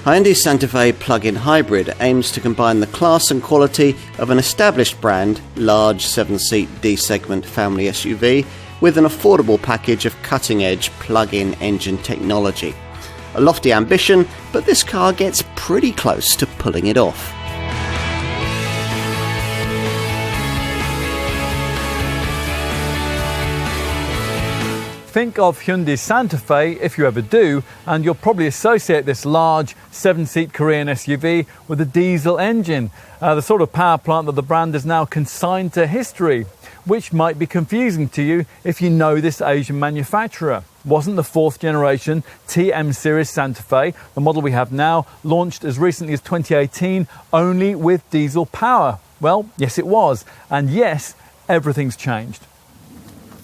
Hyundai Santa Fe plug-in hybrid aims to combine the class and quality of an established brand, large 7-seat D-segment family SUV, with an affordable package of cutting-edge plug-in engine technology. A lofty ambition, but this car gets pretty close to pulling it off. Think of Hyundai Santa Fe, if you ever do, and you'll probably associate this large 7-seat Korean SUV with a diesel engine, the sort of power plant that the brand is now consigned to history, which might be confusing to you if you know this Asian manufacturer. Wasn't the 4th generation TM series Santa Fe, the model we have now, launched as recently as 2018 only with diesel power? Well, yes it was, and yes, everything's changed.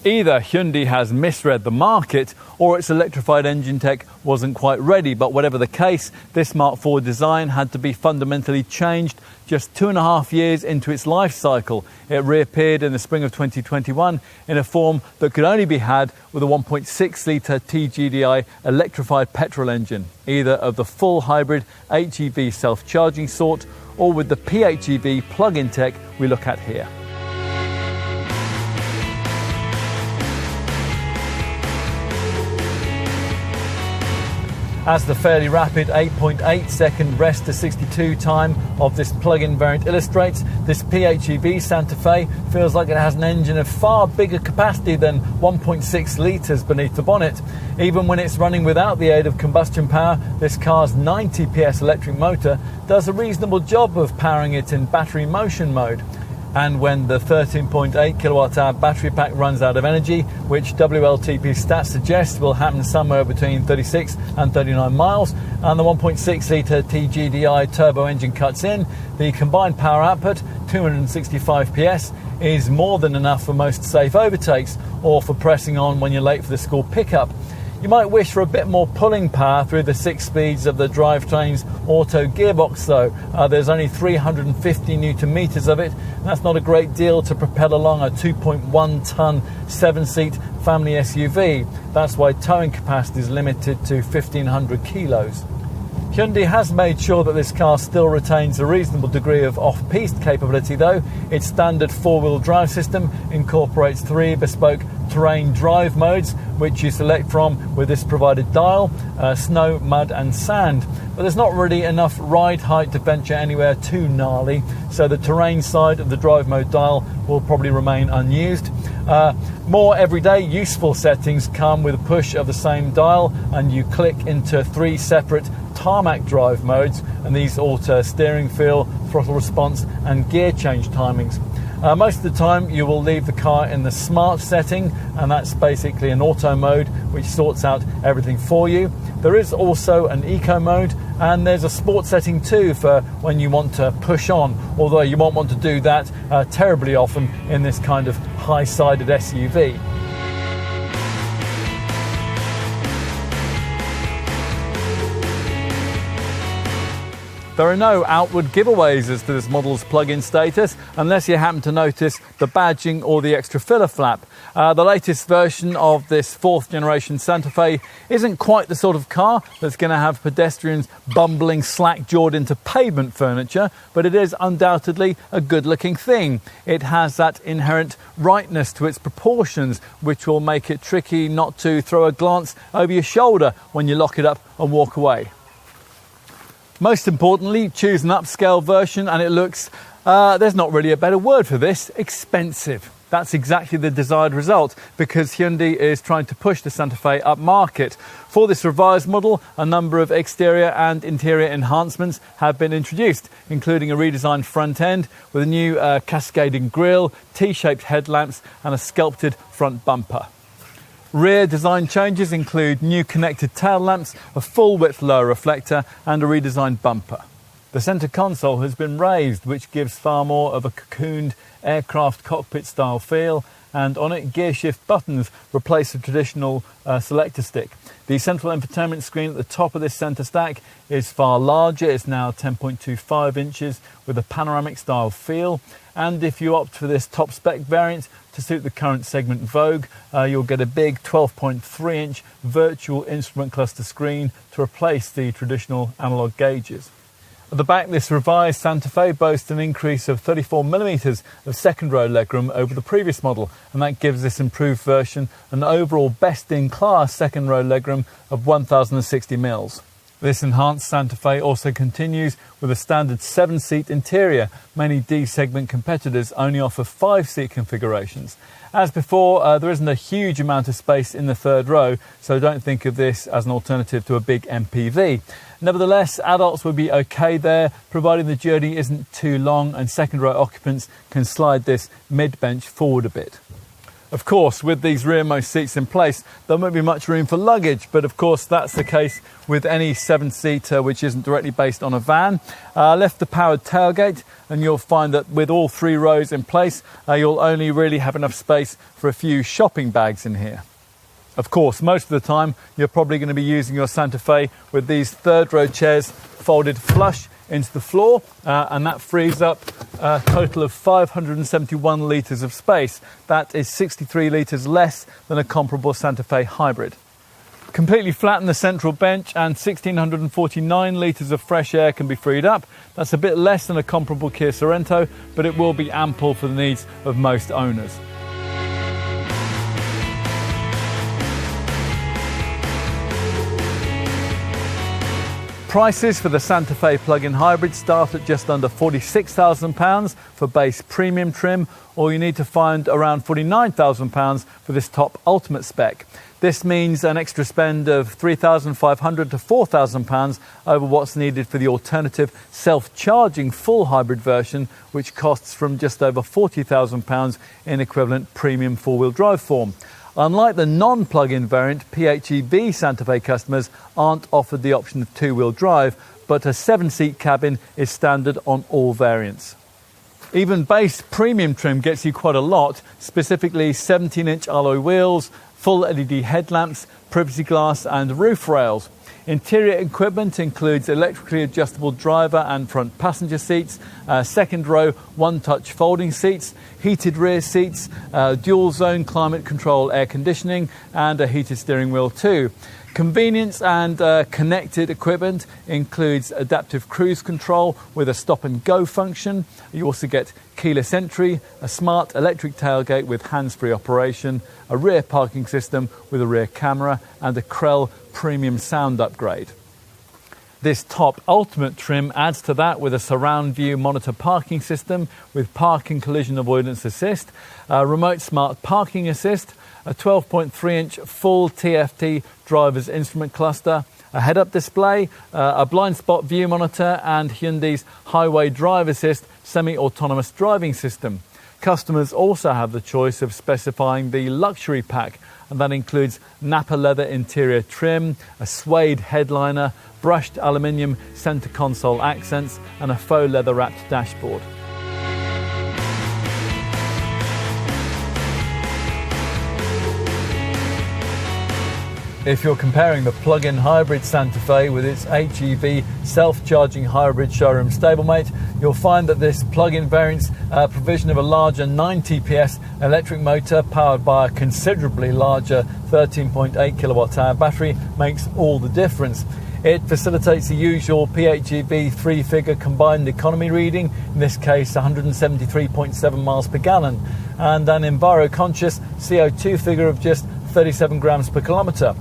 Either Hyundai has misread the market or its electrified engine tech wasn't quite ready, but whatever the case, this Mark IV design had to be fundamentally changed just 2.5 years into its life cycle. It reappeared in the spring of 2021 in a form that could only be had with a 1.6-litre TGDI electrified petrol engine, either of the full hybrid HEV self-charging sort or with the PHEV plug-in tech we look at here. As the fairly rapid 8.8 second rest to 62 time of this plug-in variant illustrates, this PHEV Santa Fe feels like it has an engine of far bigger capacity than 1.6 litres beneath the bonnet. Even when it's running without the aid of combustion power, this car's 90 PS electric motor does a reasonable job of powering it in battery motion mode. And when the 13.8 kilowatt-hour battery pack runs out of energy, which WLTP stats suggest will happen somewhere between 36 and 39 miles, and the 1.6-litre TGDI turbo engine cuts in, the combined power output, 265 PS, is more than enough for most safe overtakes or for pressing on when you're late for the school pickup. You might wish for a bit more pulling power through the 6 speeds of the drivetrain's auto gearbox though. There's only 350 newton meters of it, and that's not a great deal to propel along a 2.1 ton 7-seat family SUV. That's why towing capacity is limited to 1,500 kilos. Hyundai has made sure that this car still retains a reasonable degree of off-piste capability though. Its standard 4-wheel drive system incorporates 3 bespoke terrain drive modes, which you select from with this provided dial, snow, mud and sand. But there's not really enough ride height to venture anywhere too gnarly, so the terrain side of the drive mode dial will probably remain unused. More everyday useful settings come with a push of the same dial, and you click into 3 separate tarmac drive modes, and these alter steering feel, throttle response and gear change timings. Most of the time you will leave the car in the smart setting, and that's basically an auto mode which sorts out everything for you. There is also an eco mode, and there's a sport setting too for when you want to push on, although you won't want to do that terribly often in this kind of high-sided SUV. There are no outward giveaways as to this model's plug-in status, unless you happen to notice the badging or the extra filler flap. The latest version of this 4th generation Santa Fe isn't quite the sort of car that's going to have pedestrians bumbling slack-jawed into pavement furniture, but it is undoubtedly a good-looking thing. It has that inherent rightness to its proportions, which will make it tricky not to throw a glance over your shoulder when you lock it up and walk away. Most importantly, choose an upscale version and it looks, there's not really a better word for this, expensive. That's exactly the desired result, because Hyundai is trying to push the Santa Fe upmarket. For this revised model, a number of exterior and interior enhancements have been introduced, including a redesigned front end with a new cascading grille, T-shaped headlamps and a sculpted front bumper. Rear design changes include new connected tail lamps, a full-width lower reflector and a redesigned bumper. The centre console has been raised, which gives far more of a cocooned aircraft cockpit-style feel, and on it gear shift buttons replace the traditional selector stick. The central infotainment screen at the top of this centre stack is far larger. It's now 10.25 inches with a panoramic style feel, and if you opt for this top spec variant to suit the current segment vogue, you'll get a big 12.3 inch virtual instrument cluster screen to replace the traditional analogue gauges. At the back, this revised Santa Fe boasts an increase of 34mm of second row legroom over the previous model, and that gives this improved version an overall best-in-class second row legroom of 1060mm. This enhanced Santa Fe also continues with a standard 7-seat interior. Many D-segment competitors only offer 5-seat configurations. As before, there isn't a huge amount of space in the third row, so don't think of this as an alternative to a big MPV. Nevertheless, adults will be okay there, providing the journey isn't too long and second row occupants can slide this mid-bench forward a bit. Of course, with these rearmost seats in place, there won't be much room for luggage, but of course that's the case with any 7-seater which isn't directly based on a van. Lift the powered tailgate and you'll find that with all 3 rows in place, you'll only really have enough space for a few shopping bags in here. Of course, most of the time, you're probably going to be using your Santa Fe with these third row chairs folded flush into the floor, and that frees up a total of 571 litres of space. That is 63 litres less than a comparable Santa Fe hybrid. Completely flatten the central bench and 1,649 litres of fresh air can be freed up. That's a bit less than a comparable Kia Sorento, but it will be ample for the needs of most owners. Prices for the Santa Fe plug-in hybrid start at just under £46,000 for base premium trim, or you need to find around £49,000 for this top ultimate spec. This means an extra spend of £3,500 to £4,000 over what's needed for the alternative self-charging full hybrid version, which costs from just over £40,000 in equivalent premium four-wheel drive form. Unlike the non-plug-in variant, PHEV Santa Fe customers aren't offered the option of two-wheel drive, but a 7-seat cabin is standard on all variants. Even base premium trim gets you quite a lot, specifically 17-inch alloy wheels, full LED headlamps, privacy glass and roof rails. Interior equipment includes electrically adjustable driver and front passenger seats, second row one-touch folding seats, heated rear seats, dual zone climate control air conditioning and a heated steering wheel too. Convenience and connected equipment includes adaptive cruise control with a stop and go function. You also get keyless entry, a smart electric tailgate with hands-free operation, a rear parking system with a rear camera and a Krell premium sound upgrade. This top ultimate trim adds to that with a surround view monitor parking system with parking collision avoidance assist, a remote smart parking assist, a 12.3-inch full TFT driver's instrument cluster, a head-up display, a blind spot view monitor and Hyundai's highway drive assist semi-autonomous driving system. Customers also have the choice of specifying the luxury pack, and that includes Napa leather interior trim, a suede headliner, brushed aluminium center console accents and a faux leather wrapped dashboard. If you're comparing the plug-in hybrid Santa Fe with its HEV self-charging hybrid showroom stablemate, you'll find that this plug-in variant's provision of a larger 90 PS electric motor powered by a considerably larger 13.8 kilowatt-hour battery makes all the difference. It facilitates the usual PHEV 3-figure combined economy reading, in this case 173.7 miles per gallon, and an enviro-conscious CO2 figure of just 37 grams per kilometre,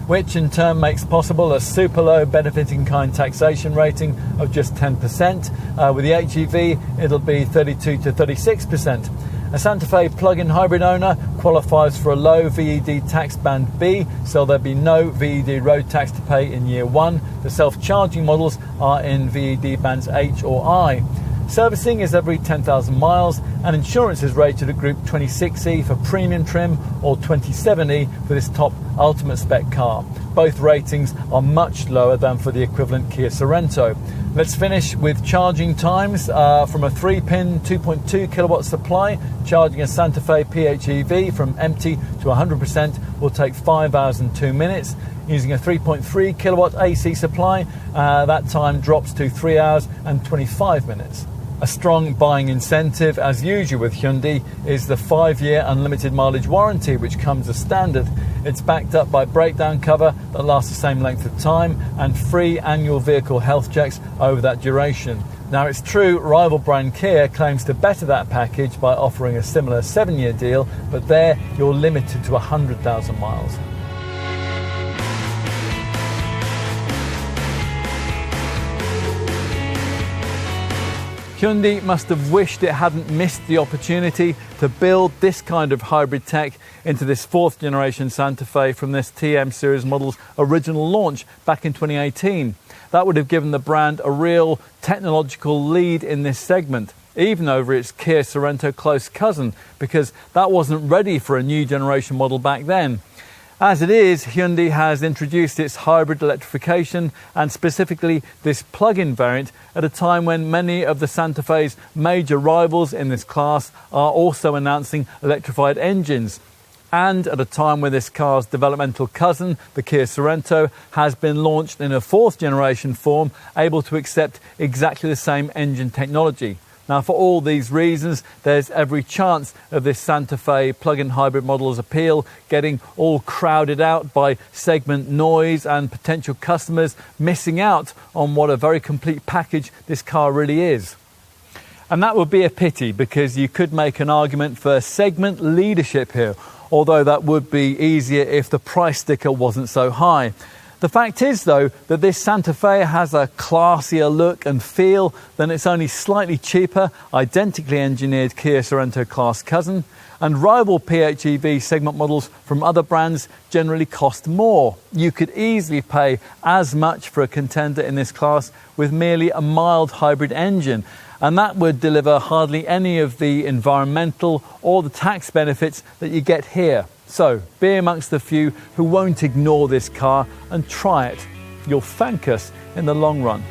which in turn makes possible a super low benefit-in-kind taxation rating of just 10%. With the HEV, it'll be 32 to 36%. A Santa Fe plug-in hybrid owner qualifies for a low VED tax band B, so there'll be no VED road tax to pay in year one. The self-charging models are in VED bands H or I. Servicing is every 10,000 miles, and insurance is rated at Group 26E for premium trim or 27E for this top ultimate spec car. Both ratings are much lower than for the equivalent Kia Sorento. Let's finish with charging times. From a 3-pin 2.2 kilowatt supply, charging a Santa Fe PHEV from empty to 100% will take 5 hours and 2 minutes. Using a 3.3 kilowatt AC supply, that time drops to 3 hours and 25 minutes. A strong buying incentive, as usual with Hyundai, is the 5-year unlimited mileage warranty, which comes as standard. It's backed up by breakdown cover that lasts the same length of time and free annual vehicle health checks over that duration. Now, it's true rival brand Kia claims to better that package by offering a similar 7-year deal, but there you're limited to 100,000 miles. Hyundai must have wished it hadn't missed the opportunity to build this kind of hybrid tech into this 4th generation Santa Fe from this TM series model's original launch back in 2018. That would have given the brand a real technological lead in this segment, even over its Kia Sorento close cousin, because that wasn't ready for a new generation model back then. As it is, Hyundai has introduced its hybrid electrification and specifically this plug-in variant at a time when many of the Santa Fe's major rivals in this class are also announcing electrified engines. And at a time when this car's developmental cousin, the Kia Sorento, has been launched in a 4th generation form, able to accept exactly the same engine technology. Now, for all these reasons, there's every chance of this Santa Fe plug-in hybrid model's appeal getting all crowded out by segment noise and potential customers missing out on what a very complete package this car really is. And that would be a pity, because you could make an argument for segment leadership here, although that would be easier if the price sticker wasn't so high. The fact is, though, that this Santa Fe has a classier look and feel than its only slightly cheaper, identically engineered Kia Sorento class cousin, and rival PHEV segment models from other brands generally cost more. You could easily pay as much for a contender in this class with merely a mild hybrid engine, and that would deliver hardly any of the environmental or the tax benefits that you get here. So, be amongst the few who won't ignore this car and try it. You'll thank us in the long run.